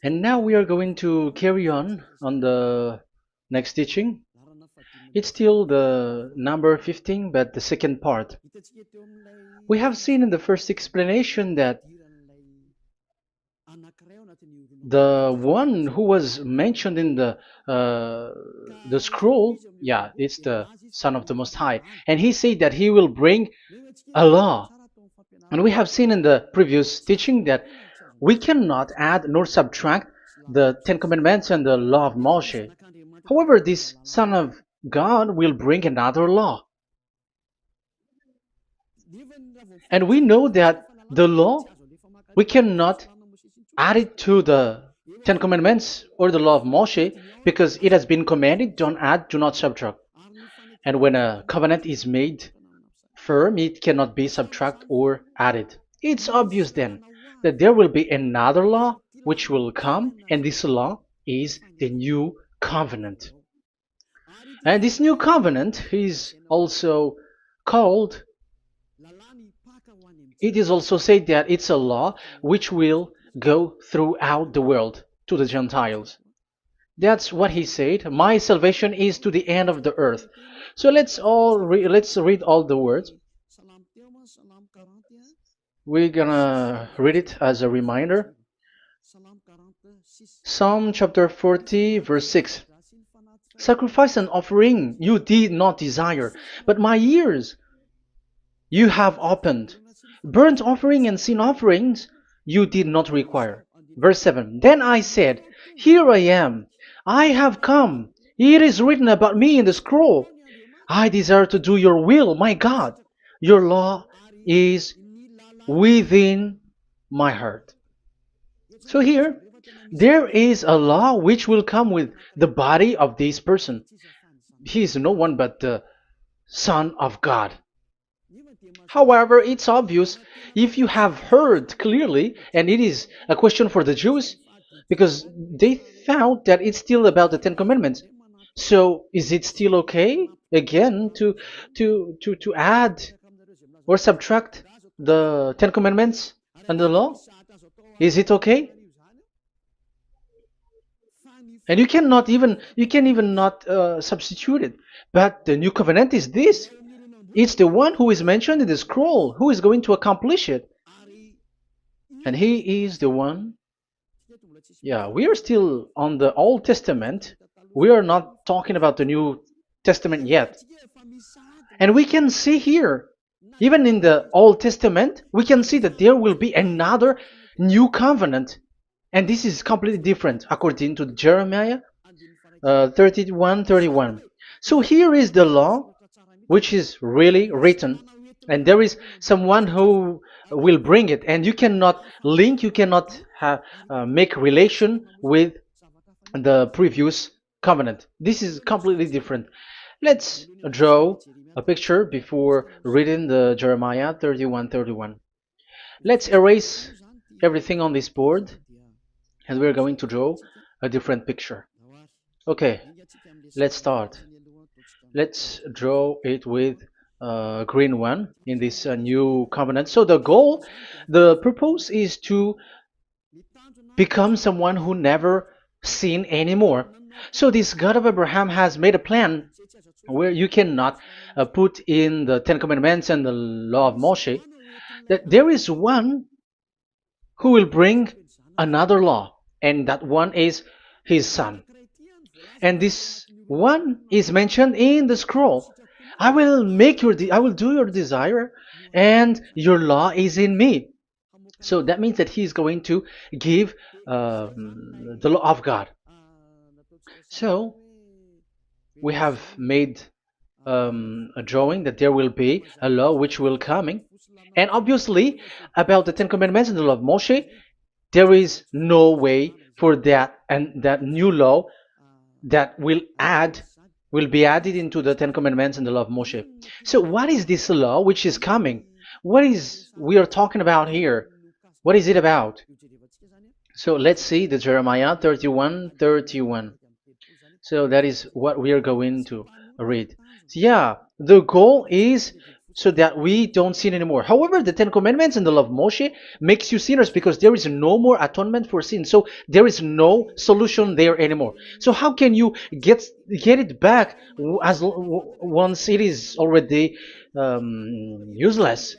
And now we are going to carry on the next teaching. It's still the number 15, but the second part. We have seen in the first explanation that the one who was mentioned in the scroll, yeah, it's the Son of the Most High, and he said that he will bring a law. And we have seen in the previous teaching that we cannot add nor subtract the Ten Commandments and the law of Moshe. However, this Son of God will bring another law. And we know that the law, we cannot add it to the Ten Commandments or the law of Moshe because it has been commanded, don't add, do not subtract. And when a covenant is made firm, it cannot be subtracted or added. It's obvious then that there will be another law which will come, and this law is the new covenant. And this new covenant is also called, it is also said that it's a law which will go throughout the world to the Gentiles. That's what he said. My salvation is to the end of the earth. So let's read all the words. We're gonna read it as a reminder. Psalm chapter 40, verse 6. Sacrifice and offering you did not desire, but my ears you have opened. Burnt offering and sin offerings you did not require. Verse 7. Then I said, here I am. I have come. It is written about me in the scroll. I desire to do your will, my God. Your law is within my heart. So here, there is a law which will come with the body of this person. He is no one but the Son of God. However, it's obvious if you have heard clearly, and it is a question for the Jews, because they found that it's still about the Ten Commandments. So is it still okay again to add or subtract the Ten Commandments and the law? Is it okay? And you can even not substitute it. But the new covenant is this. It's the one who is mentioned in the scroll who is going to accomplish it. And he is the one. Yeah, we are still on the Old Testament. We are not talking about the New Testament yet. And we can see here, even in the Old Testament, we can see that there will be another new covenant. And this is completely different according to Jeremiah 31:31. So here is the law which is really written, and there is someone who will bring it, and you cannot link, you cannot make relation with the previous covenant. This is completely different. Let's draw a picture before reading the Jeremiah 31:31. Let's erase everything on this board, and we're going to draw a different picture. Okay, let's start. Let's draw it with a green one in this new covenant. So the purpose is to become someone who never sin anymore. So this God of Abraham has made a plan where you cannot put in the Ten Commandments and the law of Moshe, that there is one who will bring another law, and that one is his son. And this one is mentioned in the scroll. I will do your desire, and your law is in me. So that means that he is going to give the law of God. So we have made a drawing that there will be a law which will coming, and obviously about the Ten Commandments and the law of Moshe, there is no way for that and that new law that will be added into the Ten Commandments and the law of Moshe. So what is this law which is coming? What is we are talking about here? What is it about? So let's see the Jeremiah 31:31. So that is what we are going to read. So yeah, the goal is so that we don't sin anymore. However, the Ten Commandments and the law of Moshe makes you sinners because there is no more atonement for sin. So there is no solution there anymore. So how can you get it back once it is already useless?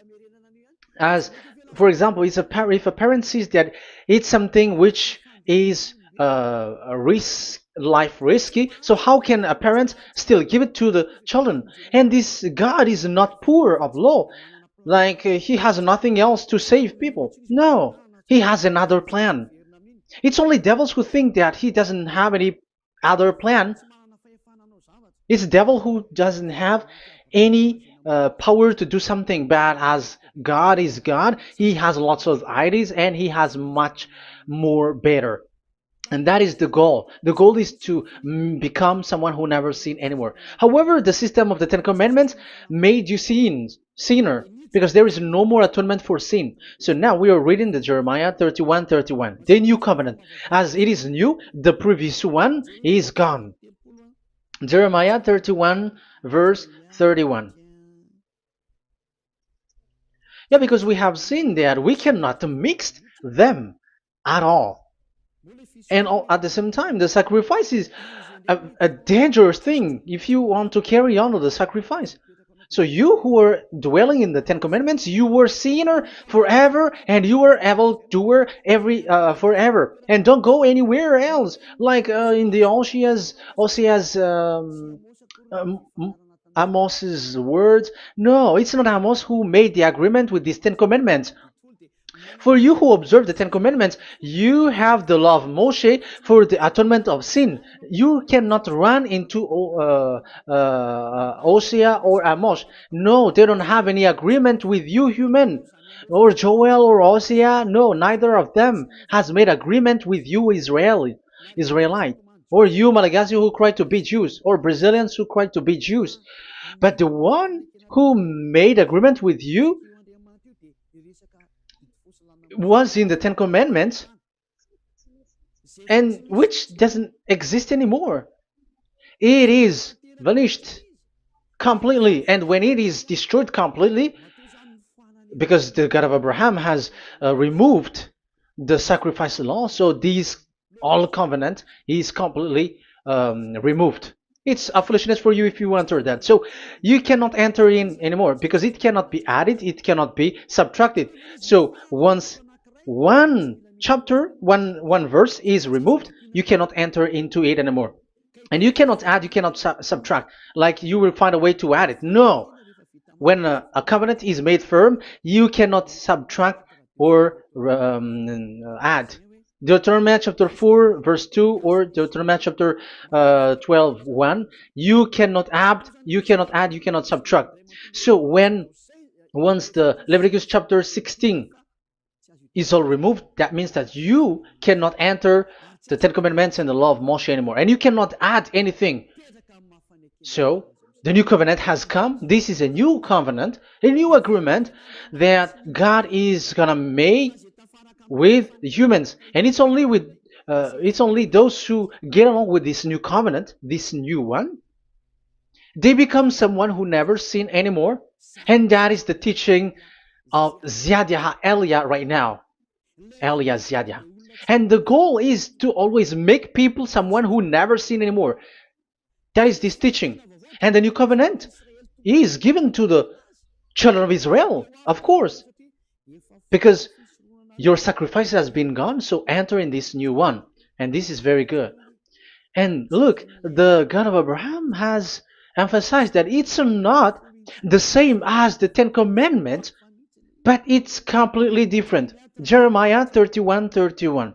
As for example, if a parent sees that it's something which is a risk life risky, so how can a parent still give it to the children? And this God is not poor of law, like he has nothing else to save people. No, he has another plan. It's only devils who think that he doesn't have any other plan. It's the devil who doesn't have any power to do something bad. As God is God, he has lots of ideas and he has much more better. And that is the goal. The goal is to become someone who never sin anymore. However, the system of the Ten Commandments made you sinner, because there is no more atonement for sin. So now we are reading the Jeremiah 31:31, the new covenant. As it is new, the previous one is gone. Jeremiah 31 verse 31. Yeah, because we have seen that we cannot mix them at all. And at the same time, the sacrifice is a dangerous thing if you want to carry on with the sacrifice. So you who are dwelling in the Ten Commandments, you were sinner forever, and you were evil doer forever, and don't go anywhere else. Like in the Osea's Amos's words. No, it's not Amos who made the agreement with these Ten Commandments. For you who observe the Ten Commandments, you have the law of Moshe for the atonement of sin. You cannot run into Osea or Amos. No, they don't have any agreement with you, human. Or Joel or Osea. No, neither of them has made agreement with you, Israelite. Or you, Malagasy, who cry to be Jews. Or Brazilians who cry to be Jews. But the one who made agreement with you was in the Ten Commandments, and which doesn't exist anymore. It is vanished completely, and when it is destroyed completely, because the God of Abraham has removed the sacrifice law, so this all covenant is completely removed. It's a foolishness for you if you enter that. So you cannot enter in anymore because it cannot be added, it cannot be subtracted. So once one chapter, one verse is removed, you cannot enter into it anymore. And you cannot add, you cannot subtract. Like you will find a way to add it. No. When a covenant is made firm, you cannot subtract or add. Deuteronomy chapter 4 verse 2 or Deuteronomy chapter 12:1, you cannot add, you cannot subtract. So once the Leviticus chapter 16 is all removed, that means that you cannot enter the Ten Commandments and the law of Moshe anymore, and you cannot add anything. So the new covenant has come. This is a new covenant, a new agreement that God is gonna make with humans, and it's only those who get along with this new covenant, this new one, they become someone who never sin anymore. And that is the teaching of Ziadia Elia right now, Elia Ziadia. And the goal is to always make people someone who never sin anymore. That is this teaching. And the new covenant is given to the children of Israel, of course, because your sacrifice has been gone, so enter in this new one. And this is very good. And look, the God of Abraham has emphasized that it's not the same as the Ten Commandments, but it's completely different. Jeremiah 31:31.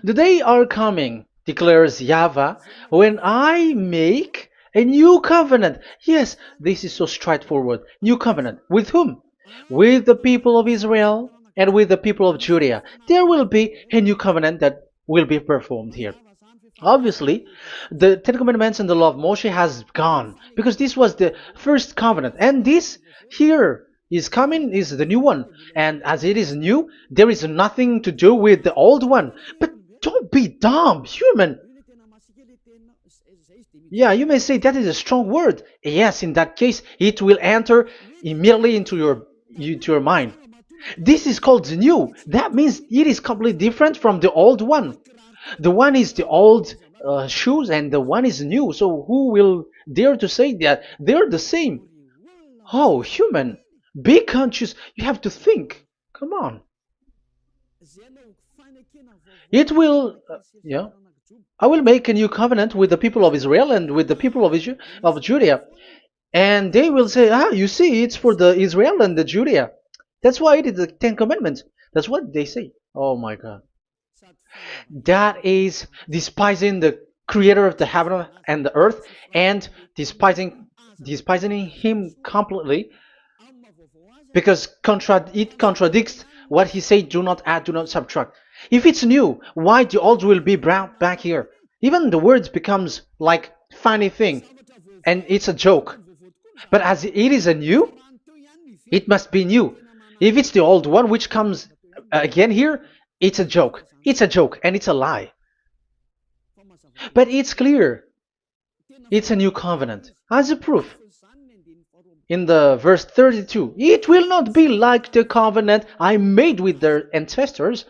The day are coming, declares YAHVAH, when I make a new covenant. Yes, this is so straightforward. New covenant. With whom? With the people of Israel and with the people of Judea. There will be a new covenant that will be performed here. Obviously, the Ten Commandments and the law of Moshe has gone because this was the first covenant, and this here is coming is the new one. And as it is new, there is nothing to do with the old one. But don't be dumb, human. Yeah, you may say that is a strong word. Yes, in that case, it will enter immediately into your mind. This is called the new. That means it is completely different from the old one. The one is the old shoes and the one is new. So who will dare to say that they're the same? Oh, human, be conscious. You have to think. Come on. It will, yeah. I will make a new covenant with the people of Israel and with the people of Judea. And they will say, ah, you see, it's for the Israel and the Judea. That's why it is the Ten Commandments. That's what they say. Oh my God. That is despising the creator of the heaven and the earth and despising him completely because it contradicts what he said, do not add, do not subtract. If it's new, why the old will be brought back here? Even the words becomes like funny thing and it's a joke. But as it is a new, it must be new. If it's the old one which comes again here, it's a joke. It's a joke and it's a lie. But it's clear. It's a new covenant. As a proof, in the verse 32, it will not be like the covenant I made with their ancestors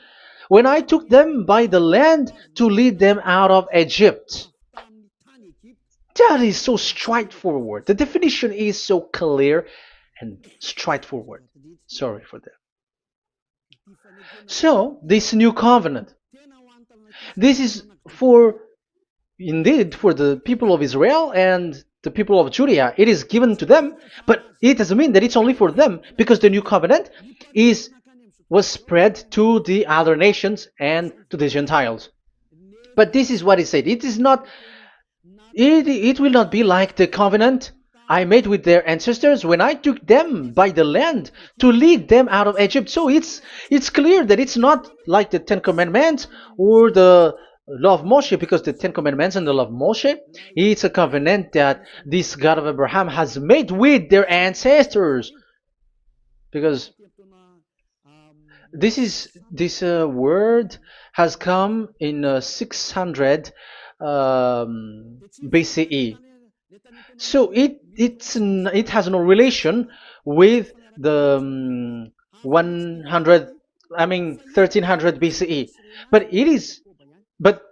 when I took them by the land to lead them out of Egypt. That is so straightforward. The definition is so clear and straightforward. Sorry for that. So, this new covenant, this is indeed for the people of Israel and the people of Judea. It is given to them, but it doesn't mean that it's only for them because the new covenant was spread to the other nations and to the Gentiles. But this is what he said. It will not be like the covenant I made with their ancestors when I took them by the land to lead them out of Egypt. So it's clear that it's not like the Ten Commandments or the law of Moshe, because the Ten Commandments and the law of Moshe, it's a covenant that this God of Abraham has made with their ancestors. Because this word has come in 600 BCE. So it has no relation with the 1300 BCE. But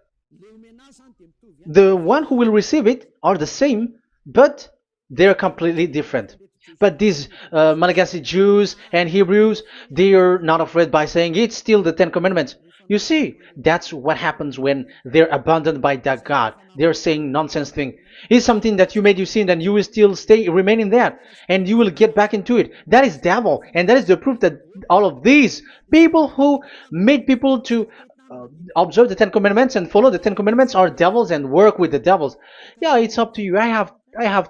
the one who will receive it are the same, but they're completely different. But these Malagasy Jews and Hebrews, they are not afraid by saying it's still the Ten Commandments. You see, that's what happens when they're abandoned by that God. They're saying nonsense thing. It's something that you made you sin, and you will still remain in that, and you will get back into it. That is devil, and that is the proof that all of these people who made people to observe the Ten Commandments and follow the Ten Commandments are devils and work with the devils. Yeah, it's up to you. I have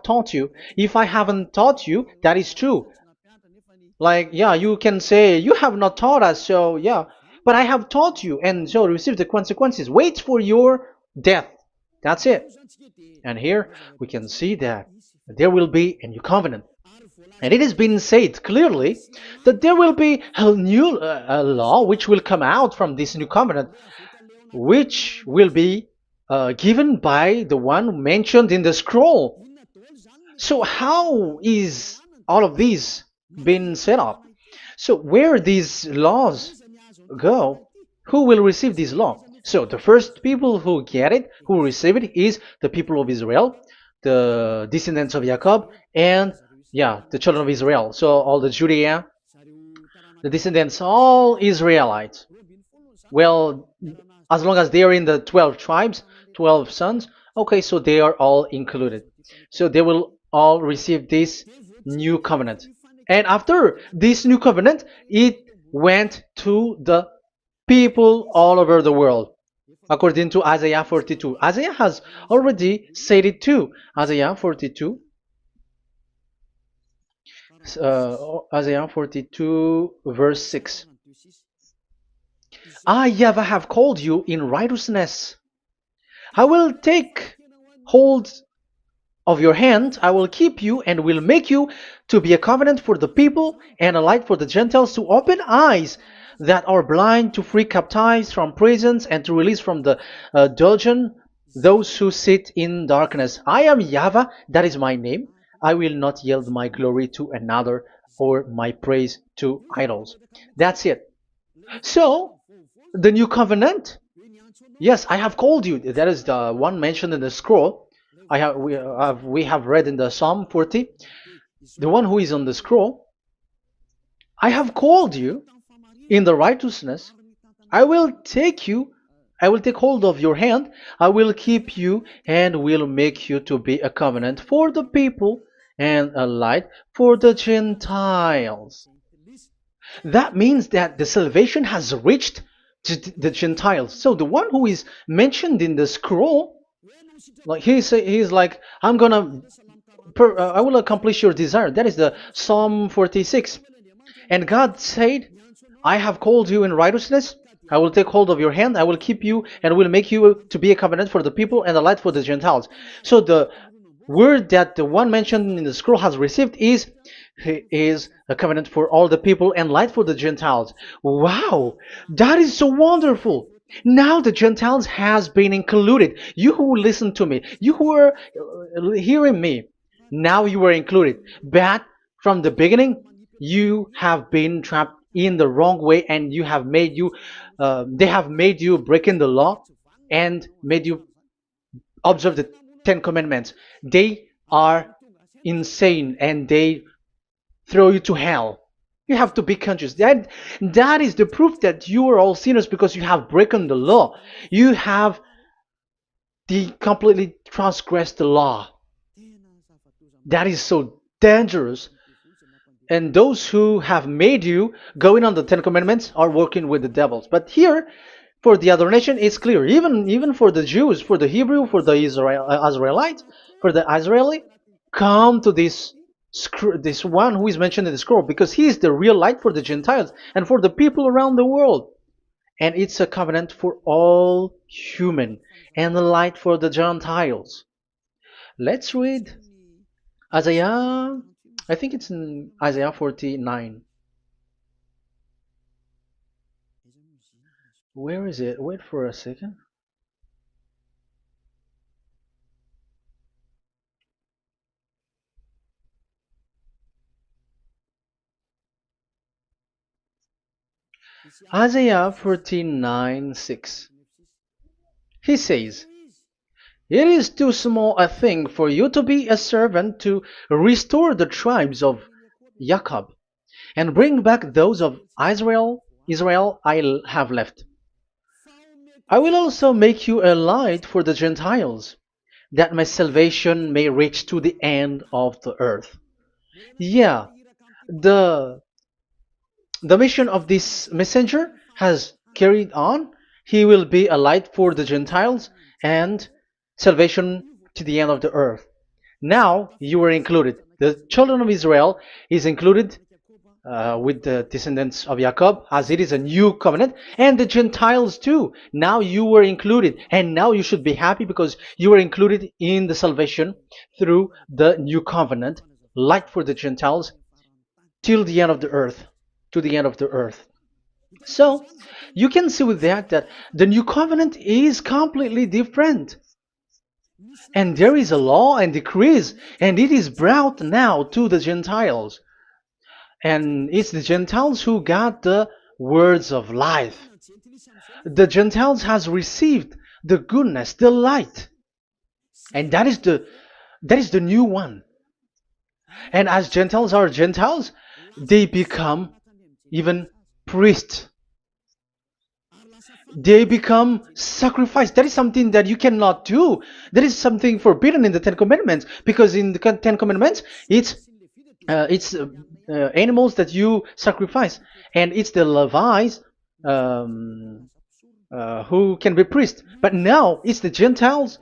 taught you. If I haven't taught you, that is true. Like, yeah, you can say you have not taught us, so yeah. But I have taught you, and so receive the consequences. Wait for your death. That's it. And here we can see that there will be a new covenant. And it has been said clearly that there will be a new law which will come out from this new covenant, which will be given by the one mentioned in the scroll. So how is all of these been set up? So where these laws go, who will receive this law? So the first people who get it, who receive it, is the people of Israel, the descendants of Jacob, and yeah, the children of Israel. So all the Judea, the descendants, all Israelites. Well, as long as they are in the 12 tribes, 12 sons, okay, so they are all included. So they will all receive this new covenant. And after this new covenant, it went to the people all over the world, according to Isaiah 42. Isaiah has already said it too. Isaiah 42. Isaiah 42 verse 6. I, YAHVAH, have called you in righteousness. I will take hold of your hand, I will keep you and will make you to be a covenant for the people and a light for the Gentiles, to open eyes that are blind, to free captives from prisons, and to release from the dungeon those who sit in darkness. I am YAHVAH, that is my name. I will not yield my glory to another or my praise to idols. That's it. So, the new covenant. Yes, I have called you. That is the one mentioned in the scroll. We have read in the Psalm 40. The one who is on the scroll. I have called you in the righteousness. I will take you. I will take hold of your hand. I will keep you and will make you to be a covenant for the people and a light for the Gentiles. That means that the salvation has reached to the Gentiles. So the one who is mentioned in the scroll, like he's like, I will accomplish your desire. That is the Psalm 46. And God said, I have called you in righteousness. I will take hold of your hand. I will keep you and will make you to be a covenant for the people and a light for the Gentiles. So the word that the one mentioned in the scroll has received is he is a covenant for all the people and light for the Gentiles. Wow, that is so wonderful. Now the Gentiles has been included. You who listen to me, you who are hearing me, now you are included. But from the beginning, you have been trapped in the wrong way, and they have made you breaking the law and made you observe the Ten Commandments. They are insane and they throw you to hell. You have to be conscious. That is the proof that you are all sinners because you have broken the law. You have completely transgressed the law. That is so dangerous. And those who have made you going on the Ten Commandments are working with the devils. But here, for the other nation, it's clear. Even for the Jews, for the Hebrew, for the Israelite, for the Israeli, come to this one who is mentioned in the scroll because he is the real light for the Gentiles and for the people around the world. And it's a covenant for all human and a light for the Gentiles. Let's read Isaiah. I think it's in Isaiah 49. Where is it? Wait for a second. Isaiah 49:6. He says, it is too small a thing for you to be a servant to restore the tribes of Jacob and bring back those of Israel I have left. I will also make you a light for the Gentiles, that my salvation may reach to the end of the earth. Yeah, the the mission of this messenger has carried on. He will be a light for the Gentiles and salvation to the end of the earth. Now you are included. The children of Israel is included with the descendants of Jacob, as it is a new covenant, and the Gentiles too. Now you were included, and now you should be happy because you were included in the salvation through the new covenant, light for the Gentiles, till the end of the earth, to the end of the earth. So you can see with that the new covenant is completely different. And there is a law and decrees, and it is brought now to the Gentiles. And it's the Gentiles who got the words of life. The Gentiles has received the goodness, the light. And that is the new one. And as Gentiles are Gentiles, they become even priests. They become sacrificed. That is something that you cannot do. That is something forbidden in the Ten Commandments, because in the Ten Commandments, it's animals that you sacrifice, and it's the Levites who can be priests. But now it's the Gentiles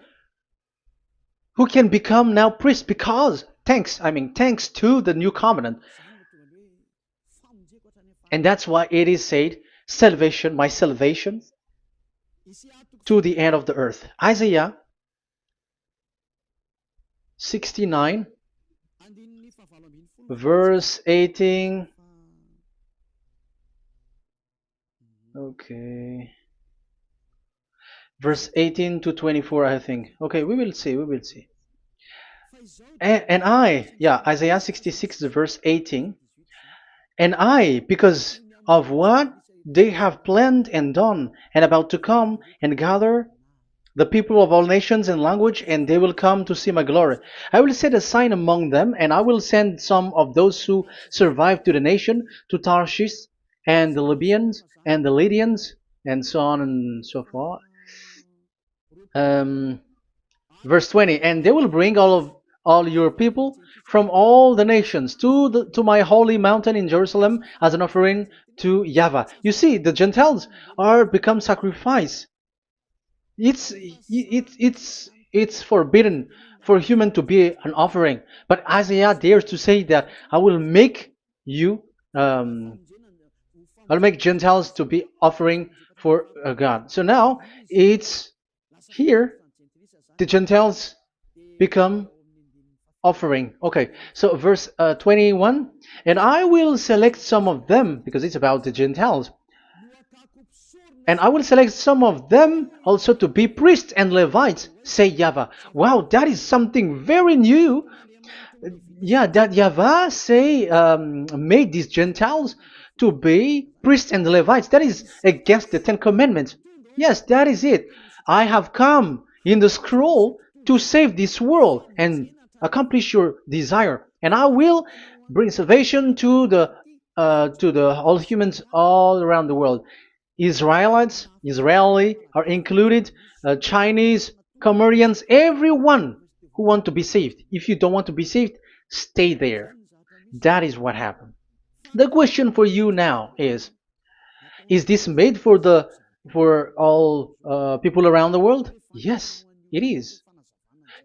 who can become now priests because thanks to the new covenant. And that's why it is said, salvation, my salvation to the end of the earth. Isaiah 69 verse 18. Okay. verse 18 to 24, I think. Okay, we will see, we will see. And I, yeah, Isaiah 66, verse 18. And I, because of what they have planned and done, and about to come and gather the people of all nations and language, and they will come to see my glory. I will set a sign among them, and I will send some of those who survive to the nation, to Tarshish, and the Libyans, and the Lydians, and so on and so forth. Um, Verse 20, and they will bring all your people from all the nations to my holy mountain in Jerusalem as an offering to YAHVAH. You see, the Gentiles are become sacrifice. It's forbidden for human to be an offering, but Isaiah dares to say that I will make you um, I'll make Gentiles to be offering for God. So now it's here the Gentiles become offering. Okay, so verse 21, and I will select some of them, because it's about the Gentiles, and I will select some of them also to be priests and Levites, say YAHVAH. Wow, that is something very new. Yeah, that YAHVAH say made these Gentiles to be priests and Levites. That is against the Ten Commandments. Yes, that is it. I have come in the scroll to save this world and accomplish your desire, and I will bring salvation to the all humans all around the world. Israelites, Israeli are included, Chinese, Comorians, everyone who want to be saved. If you don't want to be saved, stay there. That is what happened. The question for you now is this made for all people around the world? Yes, it is.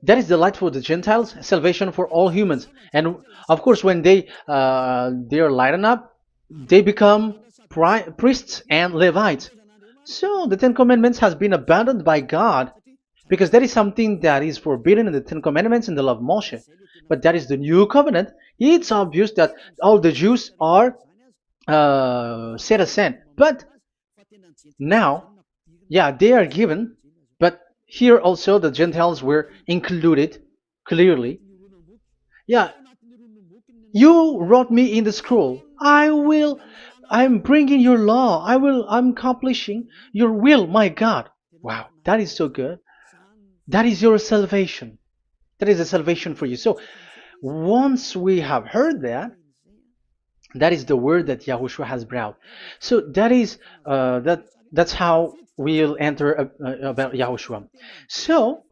That is the light for the Gentiles, salvation for all humans. And of course, when they are lightened up, they become priests and Levites. So the Ten Commandments has been abandoned by God, because that is something that is forbidden in the Ten Commandments in the law of Moshe. But that is the new covenant. It's obvious that all the Jews are set aside. But now, yeah, they are given, but here also the Gentiles were included clearly. Yeah, you wrote me in the scroll. I'm bringing your law. I'm accomplishing your will, my God. Wow, that is so good. That is your salvation. That is a salvation for you. So once we have heard that, that is the word that Yahushua has brought. So that's how we'll enter about Yahushua. So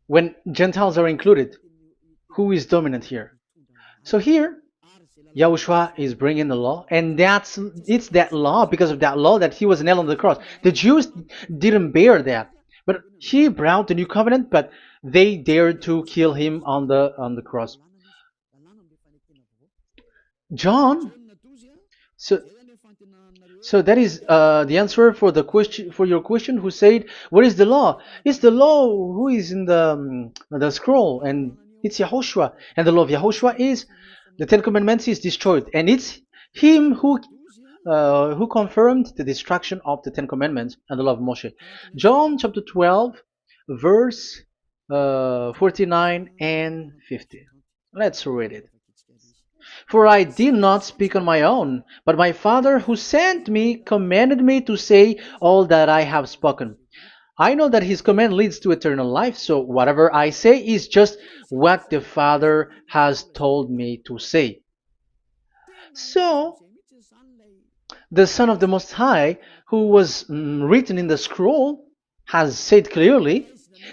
when Gentiles are included, who is dominant here? So here, Yahushua is bringing the law, and it's that law, because of that law, that he was nailed on the cross. The Jews didn't bear that, but he brought the new covenant, but they dared to kill him on the cross. John, so so that is the answer for your question. Who said, "What is the law?" It's the law who is in the scroll, and it's Yahushua. And the law of Yahushua is the Ten Commandments is destroyed, and it's him who confirmed the destruction of the Ten Commandments and the law of Moshe. John chapter 12, verse 49 and 50. Let's read it. For I did not speak on my own, but my Father who sent me commanded me to say all that I have spoken. I know that his command leads to eternal life, so whatever I say is just what the Father has told me to say. So, the Son of the Most High, who was written in the scroll, has said clearly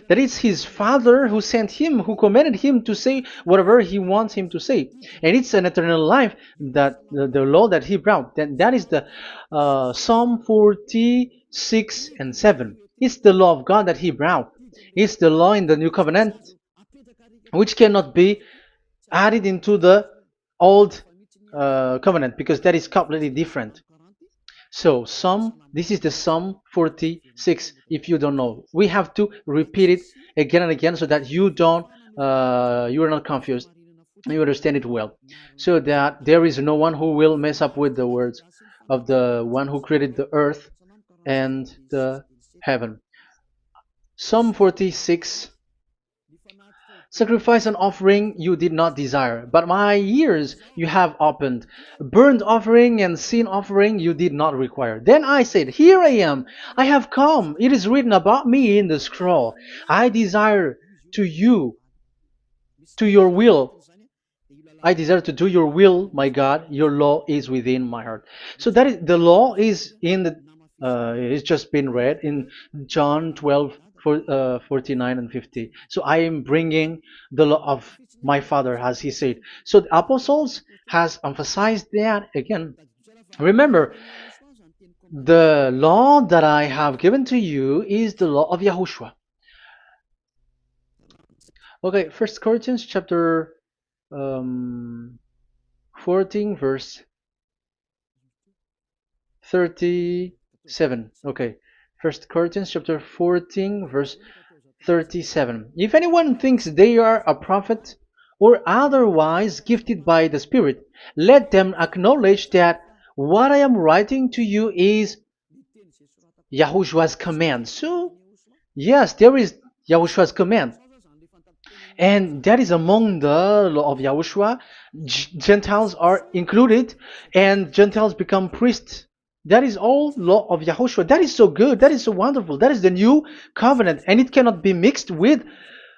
that it's his Father who sent him, who commanded him to say whatever he wants him to say. And it's an eternal life, that the law that he brought. That is the Psalm 46 and 7. It's the law of God that he brought. It's the law in the new covenant, which cannot be added into the old covenant, because that is completely different. So this is the Psalm 46. If you don't know, we have to repeat it again and again, so that you are not confused. You understand it well, so that there is no one who will mess up with the words of the one who created the earth and the heaven. Psalm 46. Sacrifice and offering you did not desire, but my ears you have opened. Burnt offering and sin offering you did not require. Then I said, here I am, I have come. It is written about me in the scroll. I desire to you, to your will. I desire to do your will, my God. Your law is within my heart. So that is the law is in the it's just been read in John 12, 49 and 50. So I am bringing the law of my Father, as he said. So the apostles has emphasized that again. Remember, the law that I have given to you is the law of Yahushua. Okay, First Corinthians chapter 14 verse 37. Okay, First Corinthians chapter 14 verse 37. If anyone thinks they are a prophet or otherwise gifted by the Spirit, let them acknowledge that what I am writing to you is Yahushua's command. So, yes, there is Yahushua's command. And that is among the law of Yahushua. Gentiles are included, and Gentiles become priests. That is all law of Yahushua. That is so good. That is so wonderful. That is the new covenant, and it cannot be mixed with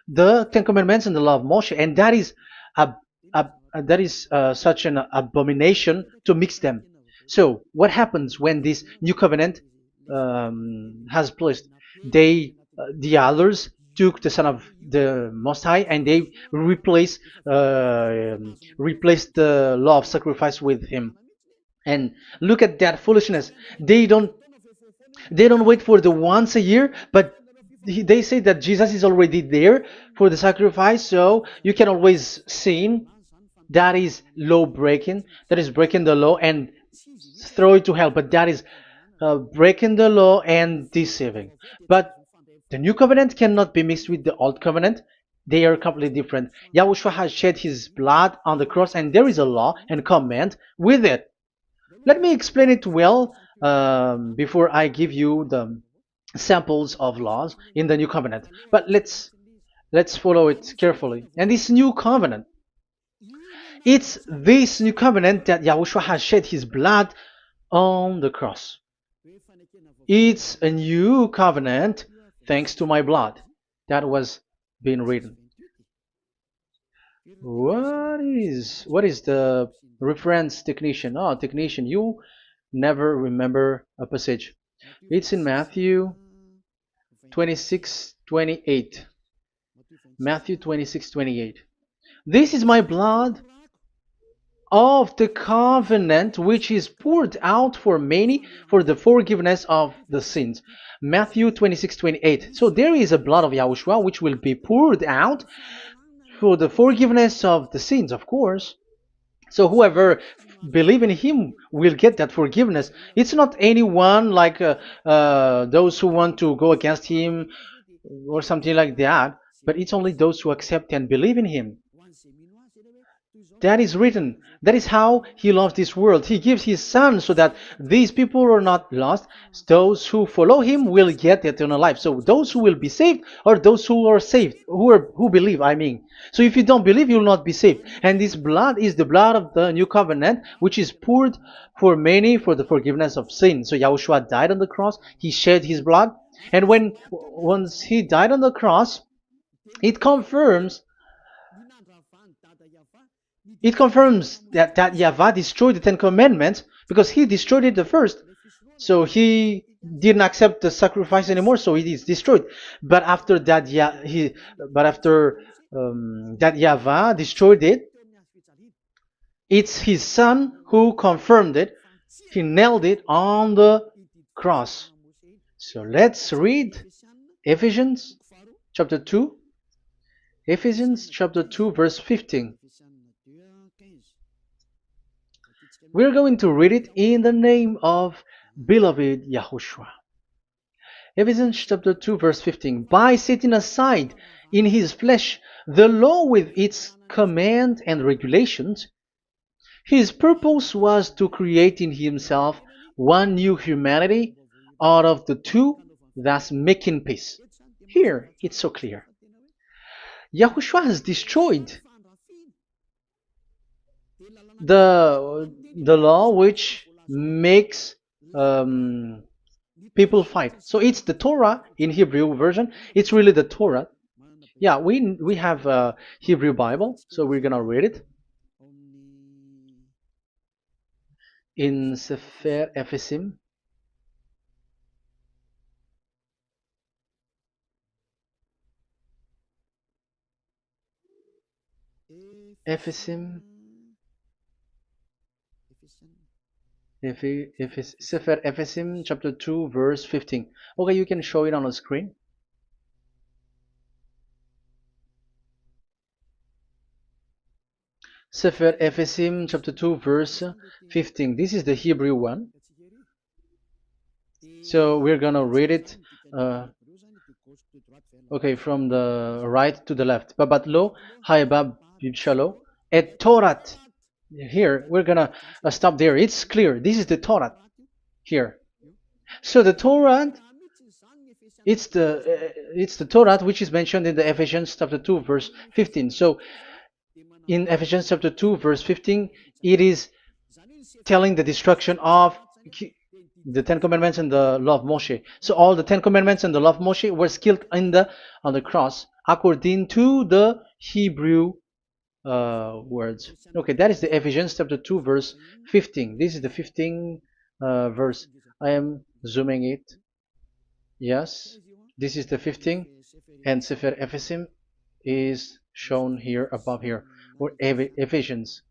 the Ten Commandments and the law of Moshe. And that is such an abomination to mix them. So, what happens when this new covenant has placed? The others took the Son of the Most High and they replaced the law of sacrifice with him. And look at that foolishness. They don't wait for the once a year, but they say that Jesus is already there for the sacrifice, so you can always sin. That is law breaking. That is breaking the law and throw it to hell. But that is breaking the law and deceiving. But the new covenant cannot be mixed with the old covenant. They are completely different. Yahushua has shed his blood on the cross, and there is a law and command with it. Let me explain it well before I give you the samples of laws in the new covenant. But let's follow it carefully. And this new covenant, it's this new covenant that Yahushua has shed his blood on the cross. It's a new covenant thanks to my blood that was being written. What is the reference technician? Oh, technician, you never remember a passage. It's in Matthew 26:28. Matthew 26:28. This is my blood of the covenant which is poured out for many for the forgiveness of the sins. Matthew 26:28. So there is a blood of Yahushua which will be poured out for the forgiveness of the sins, of course. So whoever believe in him will get that forgiveness. It's not anyone like those who want to go against him or something like that, but it's only those who accept and believe in him. That is written. That is how he loves this world. He gives his son so that these people are not lost. Those who follow him will get eternal life. So those who will be saved are those who are saved, who believe, I mean. So if you don't believe, you will not be saved. And this blood is the blood of the new covenant, which is poured for many for the forgiveness of sin. So Yahushua died on the cross. He shed his blood. And once he died on the cross, it confirms that YAHVAH destroyed the Ten Commandments because he destroyed it the first. So he didn't accept the sacrifice anymore, so it is destroyed. But after that, that YAHVAH destroyed it, it's his son who confirmed it. He nailed it on the cross. So let's read Ephesians chapter 2. Ephesians chapter 2 verse 15. We're going to read it in the name of beloved Yahushua. Ephesians chapter 2 verse 15. By setting aside in his flesh the law with its command and regulations, his purpose was to create in himself one new humanity out of the two, thus making peace. Here, it's so clear. Yahushua has destroyed the law which makes people fight. So it's the Torah in Hebrew version. It's really the Torah. Yeah, we have a Hebrew Bible, so we're gonna read it in Sefer Efesim. Efesim. Sefer Efesim chapter 2 verse 15. Okay, you can show it on the screen. Sefer Efesim chapter 2 verse 15. This is the Hebrew one. So we're gonna read it okay, from the right to the left. Babat lo haibab shalo et Torat. Here we're gonna stop there. It's clear. This is the Torah here. So the Torah, it's the Torah which is mentioned in the Ephesians chapter 2 verse 15. So in Ephesians chapter 2 verse 15, it is telling the destruction of the Ten Commandments and the law of Moshe. So all the Ten Commandments and the law of Moshe were killed on the cross according to the Hebrew words. Okay, that is the Ephesians chapter 2 verse 15. This is the 15 verse. I am zooming it. Yes, this is the 15, and Sefer Ephesim is shown here above here, or Ephesians.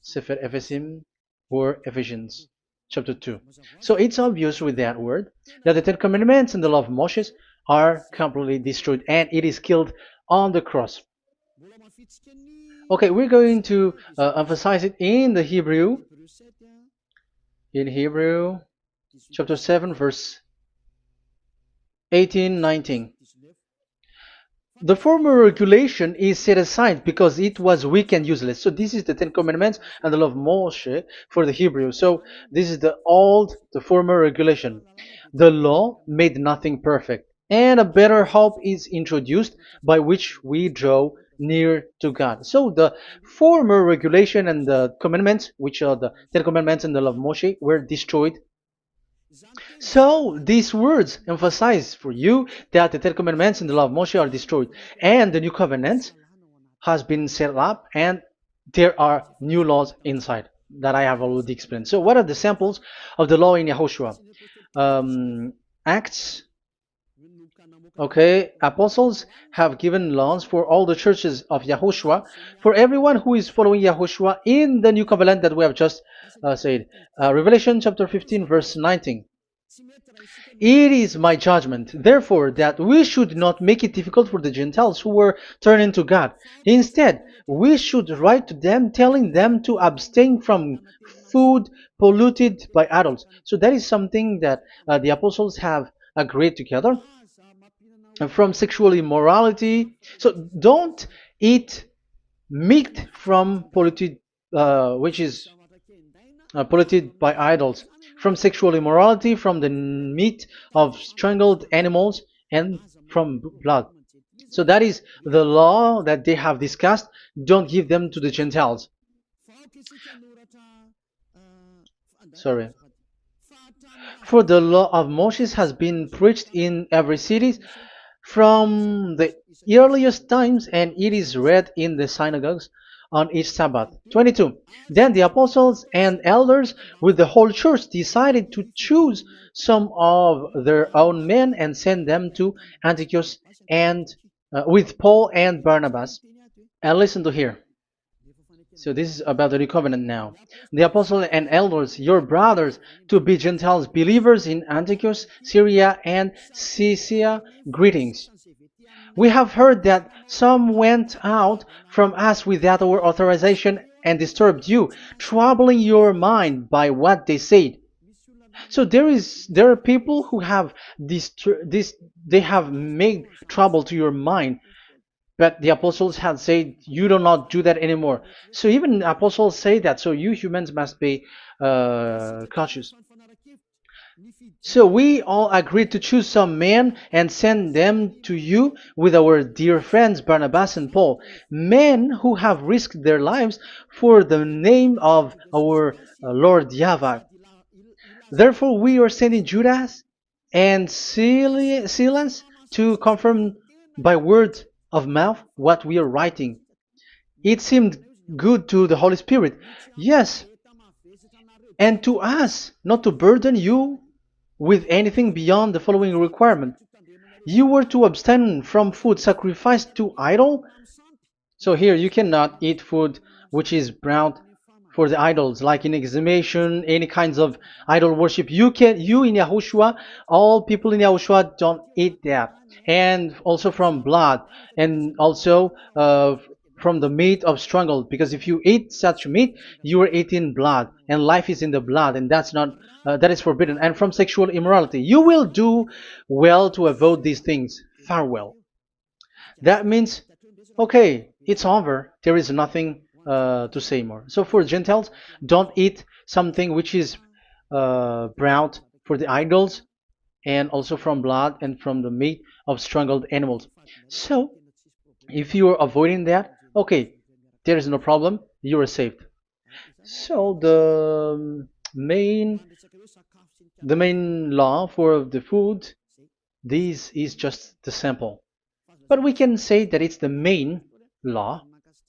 Sefer Ephesim or Ephesians chapter 2. So it's obvious with that word that the Ten Commandments and the law of Moses are completely destroyed, and it is killed on the cross. Okay, we're going to emphasize it in the Hebrew. In Hebrew chapter 7 verse 18-19. The former regulation is set aside because it was weak and useless. So this is the Ten Commandments and the law of Moshe for the Hebrew. So this is the former regulation. The law made nothing perfect, and a better hope is introduced by which we draw near to God. So the former regulation and the commandments, which are the Ten Commandments and the law of Moshe, were destroyed. So these words emphasize for you that the Ten Commandments and the law of Moshe are destroyed, and the new covenant has been set up, and there are new laws inside that I have already explained. So what are the samples of the law in Yahushua? Acts. Okay, apostles have given laws for all the churches of Yahushua, for everyone who is following Yahushua in the new covenant that we have just said. Revelation chapter 15 verse 19. It is my judgment, therefore, that we should not make it difficult for the Gentiles who were turning to God. Instead, we should write to them telling them to abstain from food polluted by idols. So that is something that the apostles have agreed together. From sexual immorality. So don't eat meat from polluted, which is polluted by idols, from sexual immorality, from the meat of strangled animals, and from blood. So that is the law that they have discussed. Don't give them to the Gentiles. Sorry. For the law of Moses has been preached in every city from the earliest times, and it is read in the synagogues on each Sabbath. 22. Then the apostles and elders with the whole church decided to choose some of their own men and send them to Antioch and with Paul and Barnabas. And listen to here. So this is about the new covenant now. The apostles and elders, your brothers, to be Gentiles believers in Antioch, Syria, and Cilicia, greetings. We have heard that some went out from us without our authorization and disturbed you, troubling your mind by what they said. So there are people who have they have made trouble to your mind. But the apostles had said, you do not do that anymore. So even the apostles say that. So you humans must be cautious. So we all agreed to choose some men and send them to you with our dear friends Barnabas and Paul, men who have risked their lives for the name of our Lord YAHVAH. Therefore, we are sending Judas and Silas to confirm by word of mouth what we are writing. It seemed good to the Holy Spirit, yes, and to us, not to burden you with anything beyond the following requirement. You were to abstain from food sacrificed to idol. So here you cannot eat food which is brought for the idols, like in exhumation, any kinds of idol worship. You in Yahushua, all people in Yahushua don't eat that, and also from blood, and also from the meat of strangled. Because if you eat such meat, you are eating blood, and life is in the blood, and that's not that is forbidden. And from sexual immorality, you will do well to avoid these things. Farewell. That means, okay, it's over. There is nothing to say more. So for Gentiles, don't eat something which is brought for the idols, and also from blood and from the meat of strangled animals. So if you are avoiding that, okay, there is no problem. You are saved. So the main law for the food, this is just the sample. But we can say that it's the main law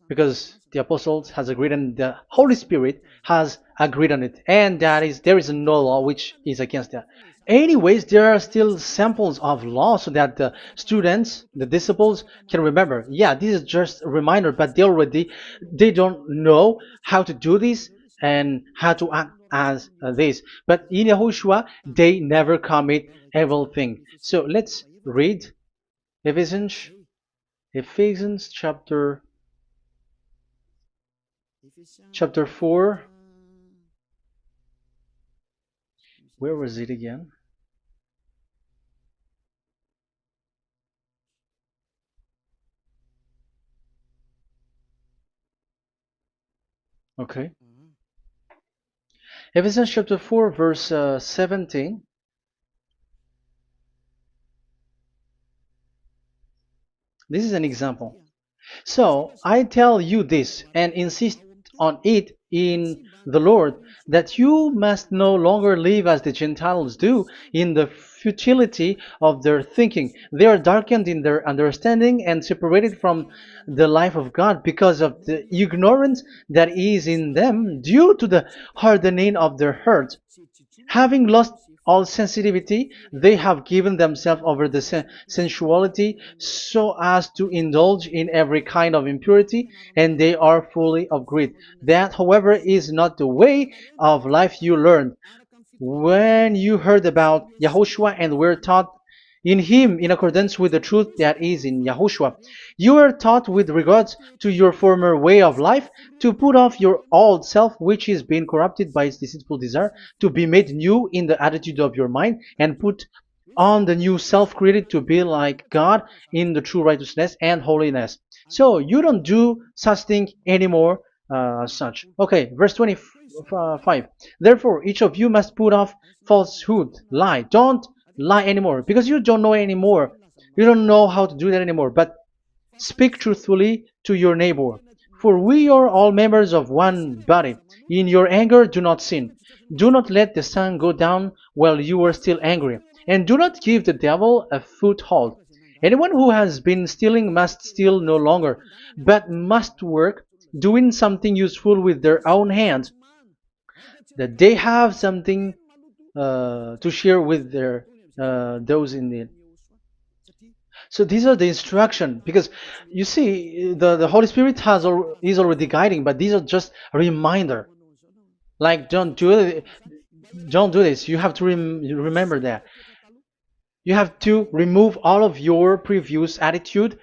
because the apostles has agreed and the Holy Spirit has agreed on it, and that is there is no law which is against that. Anyways, there are still samples of law so that the students, the disciples, can remember. Yeah, this is just a reminder, but they don't know how to do this and how to act as this. But in Yahushua, they never commit evil thing. So let's read Ephesians Ephesians chapter 4. Where was it again? Okay. Ephesians chapter 4 verse 17. This is an example. So I tell you this and insist on it in the Lord, that you must no longer live as the Gentiles do in the futility of their thinking. They are darkened in their understanding and separated from the life of God because of the ignorance that is in them due to the hardening of their hearts. Having lost all sensitivity, they have given themselves over to sensuality so as to indulge in every kind of impurity, and they are fully of greed. That, however, is not the way of life you learned when you heard about Yahushua and were taught in him in accordance with the truth that is in Yahushua. You are taught with regards to your former way of life to put off your old self, which is being corrupted by its deceitful desire, to be made new in the attitude of your mind, and put on the new self created to be like God in the true righteousness and holiness. So you don't do such thing anymore. Such. Okay, verse 25. Therefore, each of you must put off falsehood, lie. Don't lie anymore because you don't know anymore. You don't know how to do that anymore. But speak truthfully to your neighbor. For we are all members of one body. In your anger, do not sin. Do not let the sun go down while you are still angry. And do not give the devil a foothold. Anyone who has been stealing must steal no longer, but must work, doing something useful with their own hands, that they have something to share with their those in need. So these are the instruction because you see the Holy Spirit is already guiding, but these are just a reminder. Like don't do this. You have to remember that. You have to remove all of your previous attitude.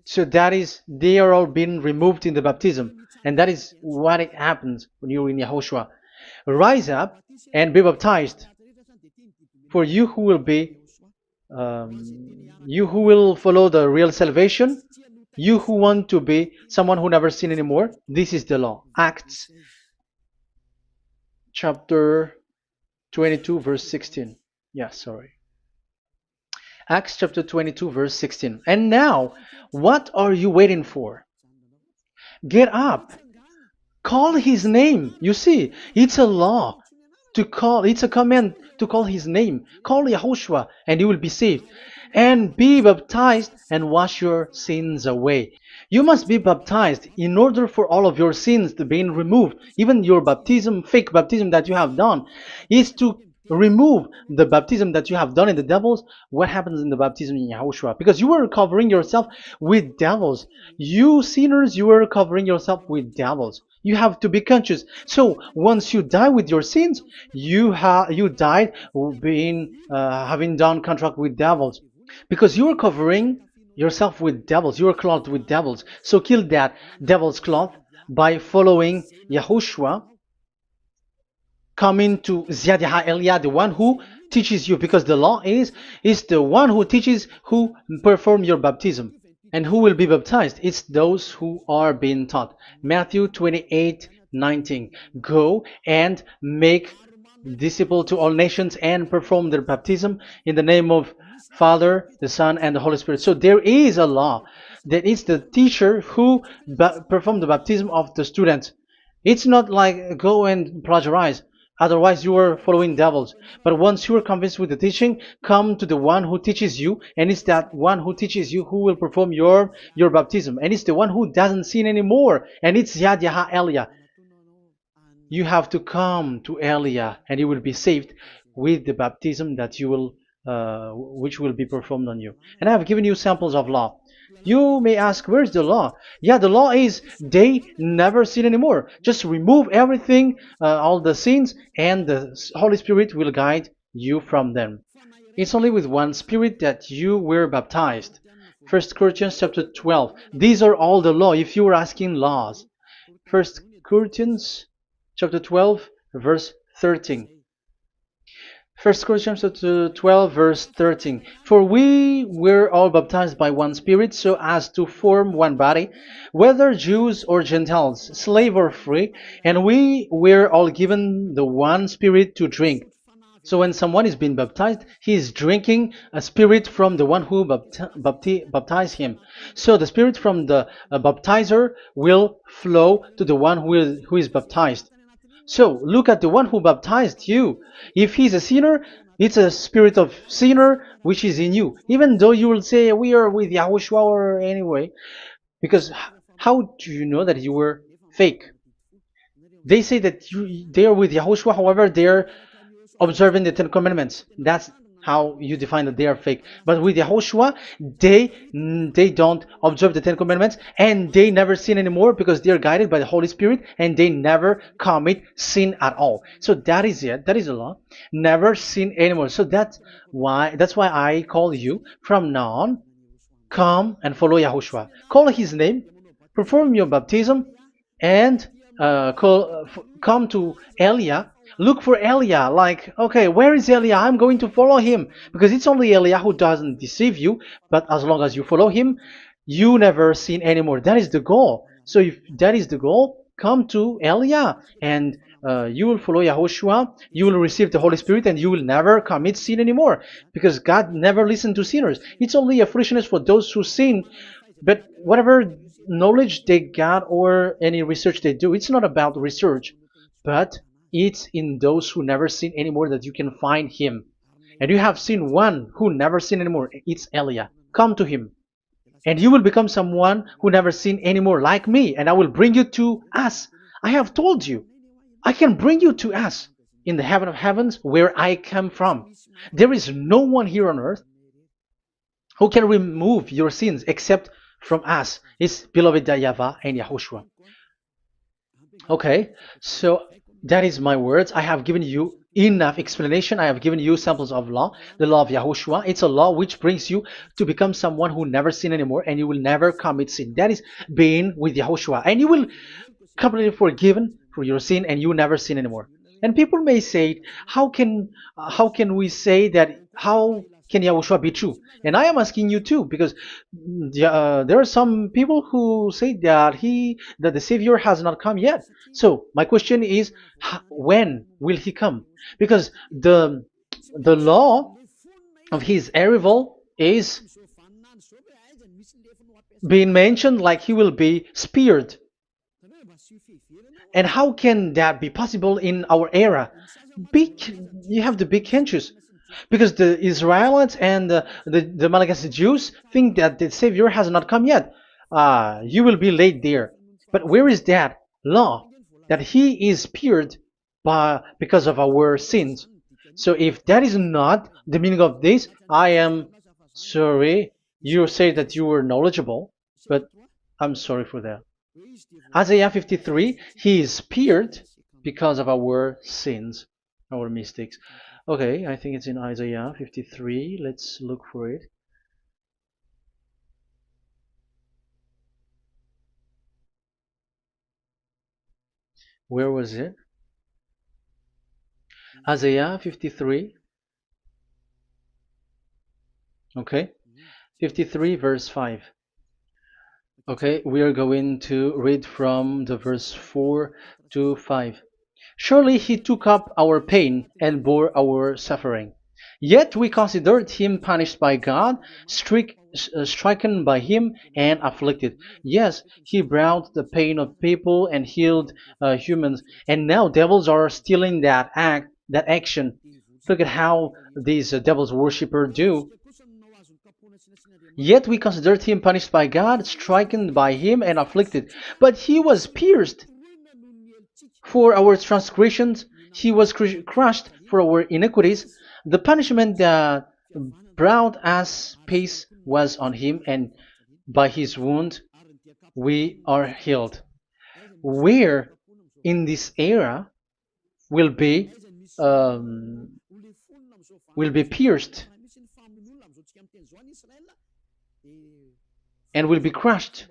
So that is they are all being removed in the baptism, and that is what it happens when you're in Yahushua. Rise up and be baptized, for you who will follow the real salvation, you who want to be someone who never sin anymore. This is the law. Acts chapter 22 verse 16. Yeah, sorry. Acts chapter 22 verse 16. And now, what are you waiting for? Get up. Call his name. You see, it's a law to call, it's a command to call his name. Call Yahushua and you will be saved. And be baptized and wash your sins away. You must be baptized in order for all of your sins to be removed. Even your baptism, fake baptism that you have done, is to remove the baptism that you have done in the devils. What happens in the baptism in Yahushua? Because you were covering yourself with devils. You sinners, you were covering yourself with devils. You have to be conscious. So once you die with your sins, you died being having done contract with devils, because you are covering yourself with devils. You are clothed with devils. So kill that devil's cloth by following Yahushua, coming to Ziad Elia, the one who teaches you, because the law is the one who teaches who perform your baptism. And who will be baptized? It's those who are being taught. Matthew 28:19. Go and make disciple to all nations and perform their baptism in the name of Father, the Son, and the Holy Spirit. So there is a law that is the teacher who perform the baptism of the students. It's not like go and plagiarize. Otherwise, you are following devils. But once you are convinced with the teaching, come to the one who teaches you, and it's that one who teaches you who will perform your baptism, and it's the one who doesn't sin anymore, and it's Yah Elia. You have to come to Elia, and you will be saved with the baptism that you will, which will be performed on you. And I have given you samples of law. You may ask, where's the law? Yeah, the law is they never sin anymore. Just remove everything, all the sins, and the Holy Spirit will guide you from them. It's only with one Spirit that you were baptized. 1 Corinthians chapter 12. These are all the law, if you were asking laws. 1 Corinthians chapter 12, verse 13. 1 Corinthians chapter 12, verse 13. For we were all baptized by one Spirit, so as to form one body, whether Jews or Gentiles, slave or free, and we were all given the one Spirit to drink. So when someone is being baptized, he is drinking a spirit from the one who baptized him. So the spirit from the baptizer will flow to the one who is baptized. So look at the one who baptized you. If he's a sinner, it's a spirit of sinner which is in you. Even though you will say we are with YAHOSHUAH or anyway, because how do you know that you were fake? They say that they are with YAHOSHUAH, however, they are observing the Ten Commandments. That's how you define that they are fake. But with YAHOSHUAH, they don't observe the Ten Commandments, and they never sin anymore because they are guided by the Holy Spirit, and they never commit sin at all. So that is it. That is the law. Never sin anymore. So that's why I call you from now on. Come and follow YAHOSHUAH. Call his name, perform your baptism, and come to Elia. Look for Elia, like, okay, where is Elia? I'm going to follow him, because it's only Elia who doesn't deceive you, but as long as you follow him, you never sin anymore. That is the goal. So if that is the goal, come to Elia, and you will follow YAHOSHUAH, you will receive the Holy Spirit, and you will never commit sin anymore, because God never listened to sinners. It's only a foolishness for those who sin, but whatever knowledge they got or any research they do, it's not about research, but it's in those who never sin anymore that you can find him. And you have seen one who never sin anymore. It's Elia. Come to him, and you will become someone who never sin anymore, like me, and I will bring you to us. I have told you, I can bring you to us in the heaven of heavens where I come from. There is no one here on earth who can remove your sins except from us. It's beloved YAHVAH and YAHOSHUAH. Okay, so that is my words. I have given you enough explanation. I have given you samples of law, the law of YAHOSHUAH. It's a law which brings you to become someone who never sin anymore, and you will never commit sin. That is being with YAHOSHUAH, and you will completely forgiven for your sin, and you will never sin anymore. And people may say, how can we say that? How can Yahushua be true? And I am asking you too, because there are some people who say that the Savior has not come yet. So my question is, when will he come? Because the law of his arrival is being mentioned like he will be speared. And how can that be possible in our era? You have to be conscious, because the Israelites and the Malagasy Jews think that the Savior has not come yet. You will be late there. But where is that law that He is speared because of our sins? So if that is not the meaning of this, I am sorry. You say that you were knowledgeable, but I'm sorry for that. Isaiah 53, he is speared because of our sins, our mistakes. Okay, I think it's in Isaiah 53. Let's look for it. Where was it? Isaiah 53. Okay, 53 verse 5. Okay, we are going to read from the verse 4 to 5. Surely he took up our pain and bore our suffering. Yet we considered him punished by God, stricken by him, and afflicted. Yes, he brought the pain of people and healed humans. And now devils are stealing that action. Look at how these devils worshippers do. Yet we considered him punished by God, stricken by him, and afflicted. But he was pierced for our transgressions, he was crushed for our iniquities. The punishment that brought us peace was on him, and by his wound we are healed. Where in this era will be um, will be pierced and will be crushed.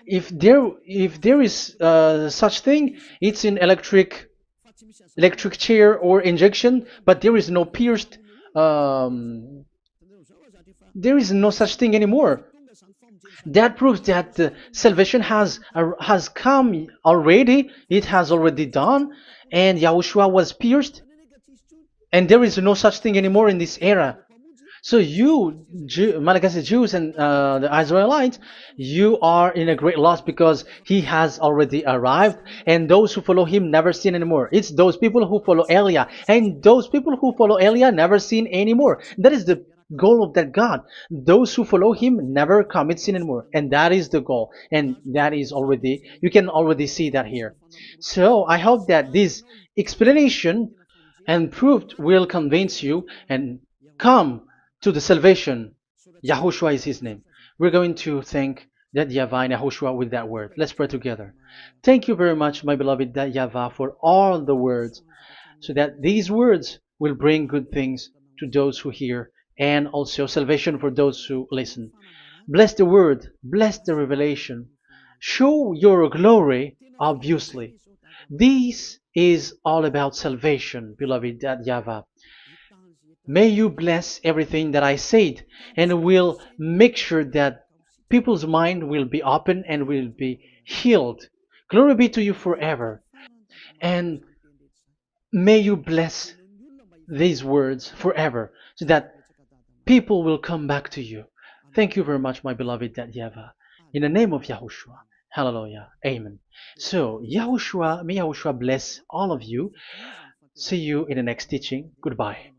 If there is such thing, it's in electric chair or injection, but there is no pierced. Um, there is no such thing anymore. That proves that salvation has come already. It has already done, and Yahushua was pierced, and there is no such thing anymore in this era. So you, Malagasy Jews and the Israelites, you are in a great loss because he has already arrived, and those who follow him never sin anymore. It's those people who follow Elia, and those people who follow Elia never sin anymore. That is the goal of that God. Those who follow him never commit sin anymore, and that is the goal. And that is already, you can already see that here. So I hope that this explanation and proof will convince you and come to the salvation. Yahushua is his name. We're going to thank that YAHVAH and Yahushua with that word. Let's pray together. Thank you very much, my beloved that YAHVAH, for all the words, so that these words will bring good things to those who hear, and also salvation for those who listen. Bless the word, bless the revelation. Show your glory, obviously. This is all about salvation, beloved that YAHVAH. May you bless everything that I said, and will make sure that people's mind will be open and will be healed. Glory be to you forever. And may you bless these words forever, so that people will come back to you. Thank you very much, my beloved that YAHVAH. In the name of Yahushua. Hallelujah. Amen. So, Yahushua, may Yahushua bless all of you. See you in the next teaching. Goodbye.